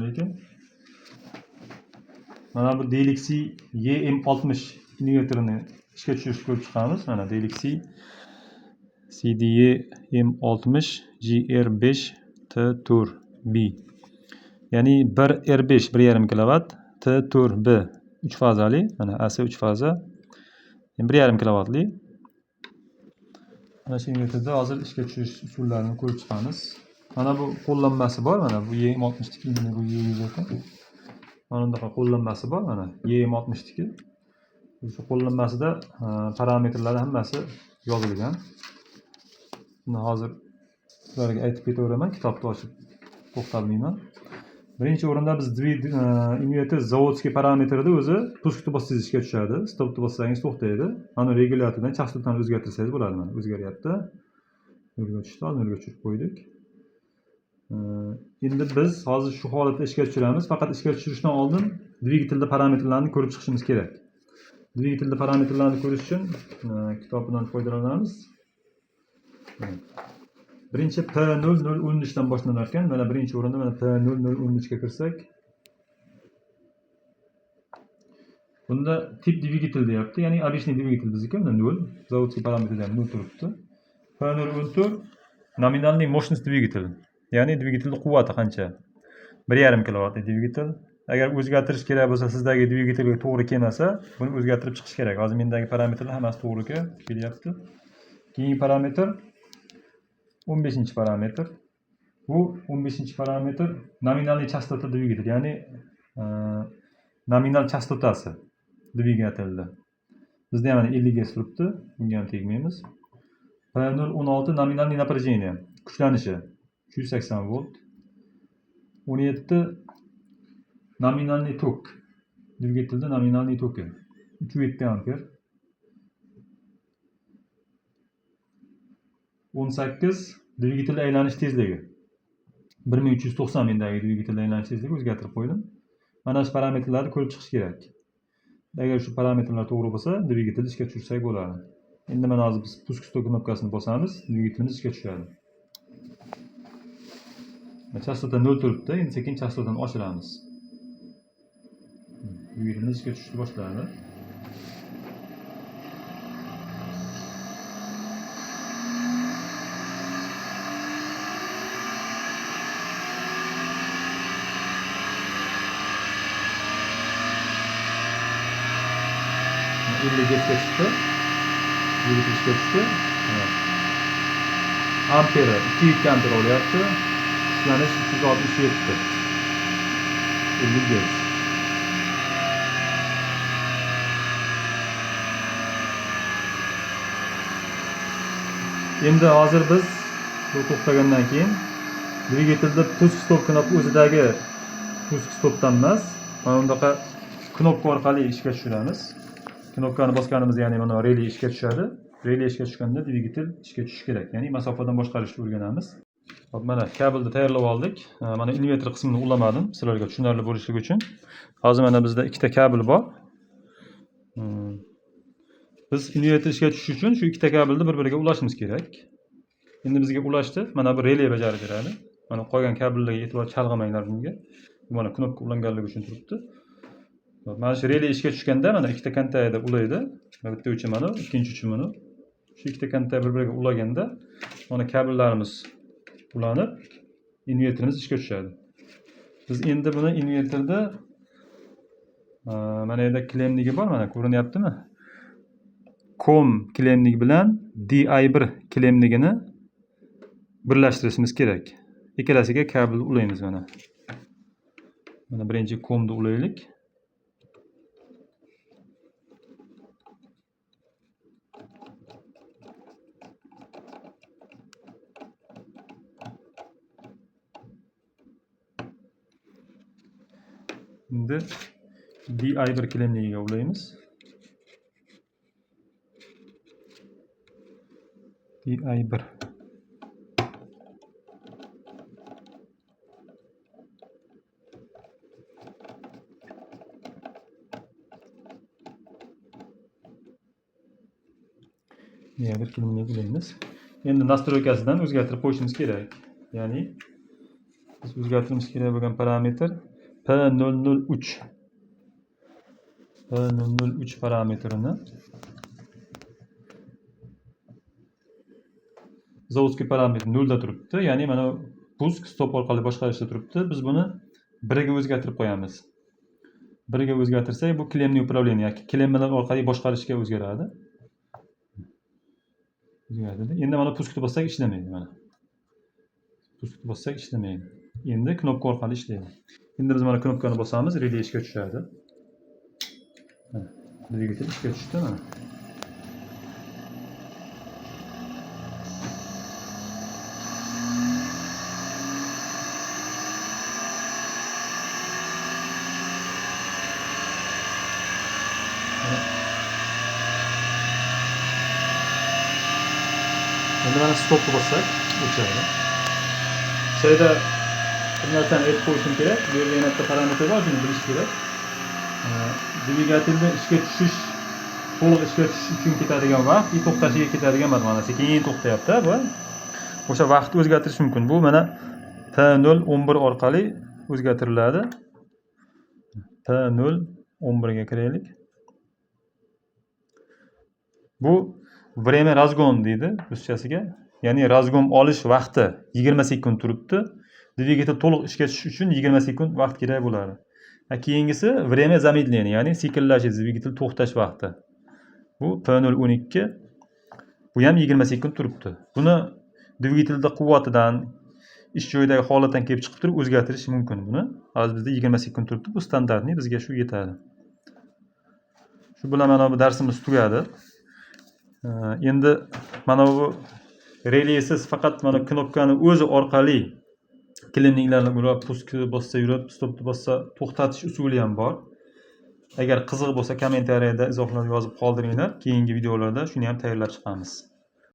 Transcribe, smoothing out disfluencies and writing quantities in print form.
lekin. Mana bu Delixi YM60 inverterini ishga tushirishni ko'rib chiqamiz. Mana Delixi CDE M60 GR5T4B. Ya'ni 1R5 1,5 kW, T4B 3 fazali, mana AC 3 faza 1,5 kW'li. Mana shu inverterda hozir ishga tushirish usullarini ko'rib chiqamiz. Mana bu qo'llanmasi bor, mana bu YM60 niki, bu Y100 ekan. Mana bunday qo'llanmasi bor, mana YM60 niki. Shu qo'llanmasida parametrlari hammasi yozilgan. Buni hozir sizlarga aytib ketaveraman, kitobni ochib to'xtalmayman. Birinchi o'rinda biz inverter zavodskiy parametrida o'zi puskni bossangiz ishga tushadi, stopni bossangiz to'xtaydi. Mana regulyatordan chastotani o'zgartirsangiz bo'ladi. Mana o'zgaryapti. Nolga tushdi, nolga tushirib qo'ydik. Endi biz hozir shu holatda ishga tushiramiz. Faqat ishga tushirishdan oldin dvigatelda parametrlarni ko'rib chiqishimiz kerak. Dvigatelda parametrlarni ko'rish uchun kitobdan foydalanamiz. Birinchi P0013 dan boshlanar ekan. Mana birinchi o'rinda mana P0013 ga kirsak, bunda tip dvigatel deyapti. Ya'ni обычный dvigatel bizniki mana 0, zavodskiy parametrda 0 turibdi. P014 nominalniy мощность dvigatel. Ya'ni dvigatelning quvvati qancha? 1,5 kW dvigatel. Agar o'zgartirish kerak bo'lsa, sizdagi dvigatelga to'g'ri kelmasa, buni o'zgartirib chiqish kerak. Hozir mendagi parametrlar hammasi to'g'ri kelyapti. Keyingi parametr 15-parametr. Bu 15-parametr nominalniy chastota dvigatel, ya'ni nominal chastotasi dvigatelda. Bizda ham 50 Hz turibdi, bunga ham tegmaymiz. P016 nominalniy напряжение, kuchlanishi 380 volt. 17 nominalniy tok, dvigatelda nominalniy toki 3,7 amper. 18 dvigatel aylanish tezligi 1390 mendagi dvigatel aylanish tezligi o'zgartirib qo'ydim. Mana shu parametrlarni ko'rib chiqish kerak. Agar shu parametrlar to'g'ri bo'lsa, dvigatelni ishga tushirsak bo'ladi. Endi mana hozir biz pusk stop knopkasini bosamiz, dvigatelimiz ishga tushadi. Chastota 0 turibdi, endi sekin chastotani oshiramiz. Dvigatelimiz ishga tushishni boshladi. Geçti. Dvigatel ishga tushdi. Amperi 2,2 amper olyapti. Kuchlanish 367. 50 Hz. Endi hozir biz bu to'xtagandan keyin dvigatelda pusk stop knopka o'zidagi pusk stopdan emas, mana bunday knopka orqali ishga tushiramiz. Knopkani bosganimizda, ya'ni mana relay ishga tushadi. Relay ishga tushganda dvigatel ishga tushishi kerak. Ya'ni masofadan boshqarishni o'rganamiz. Hop, mana kabelni tayyorlab oldik. Mana inverter qismini ulamadim sizlarga tushunarli bo'lishligi uchun. Hozir mana bizda ikkita kabel bor. Biz inverter ishga tushishi uchun shu ikkita kabelni bir-biriga ulashimiz kerak. Endi bizga ulashdi. Mana bu relay bajarib beradi. Mana qolgan kabellarga e'tibor chalg'amanglar bunga. Mana knopka ulanganligi uchun turibdi. Mana shu relay ishga tushganda mana ikkita kontayda ulaydi. Bitta uchi mana, ikkinchi uchi mana. Shu ikkita kontay bir-biriga ulaganda mana kabellarimiz ulanib, inverterimiz ishga tushadi. Biz endi buni inverterda mana yerda klemligi bor, mana ko'rinyaptimi? COM klemligi bilan DI1 klemligini birlashtirishimiz kerak. Ikkalasiga kabel ulaymiz mana. Mana birinchi COMni ulaylik. Endi DI1 klemligiga ulaymiz. DI1. DI1 klemligiga ulaymiz. Endi nastroykasidan o'zgartirib qo'yishimiz kerak. Ya'ni biz o'zgartirishimiz kerak bo'lgan parametr P003 P003 parametrini zavodskiy parametr 0 da turibdi. Ya'ni mana pusk stop orqali boshqarishda turibdi. Biz buni 1 ga o'zgartirib qo'yamiz. 1 ga o'zgartirsak, bu klemli upravlение yoki klemmalar orqali boshqarishga o'zgaradi. Endi mana puskni bossak ishlamaydi mana. Puskni bossak ishlamaydi. Endi knopka orqali ishlaydi. Endi biz mana knopkani bosamiz, relay ishga tushadi. Dvigatel ishga tushdi mana. Endi mana stopni bossak o'chadi. Şeyda bir narsani aytib qo'yishim kerak. Bu yerda yana bitta parametr bor, shuni bilish kerak. Dvigatelni ishga tushish, to'liq ishga tushish uchun ketadigan vaqt, to'xtashiga ketadigan vaqt mana sekin to'xtayapti bu. O'sha vaqtni o'zgartirish mumkin. Bu mana P011 orqali o'zgartiriladi. P011 ga kiraylik. Bu время разгон deydi ruschasiga. Ya'ni razgon olish vaqti 20 sekund turibdi. Dvigatel to'liq ishga tushish uchun 20 sekund vaqt kerak bo'ladi. Keyingisi время замедления, ya'ni sekinlashish, dvigatel to'xtash vaqti. Bu P012. Bu ham 20 sekund turibdi. Buni dvigatelda quvvatidan, ish joyidagi holatdan kelib chiqib turib o'zgartirish mumkin buni. Hozir bizda 20 sekund turibdi. Bu standartni, bizga shu yetadi. Shu bilan mana bu darsimiz tugadi. Endi mana bu relaysiz faqat mana knopkani o'zi orqali klemliklarni urib, puskni bossa yurib, stopni bossa to'xtatish usuli ham bor. Agar qiziq bo'lsa kommentariyada izohlar yozib qoldiringlar. Keyingi videolarda shuni ham tayyorlab chiqamiz.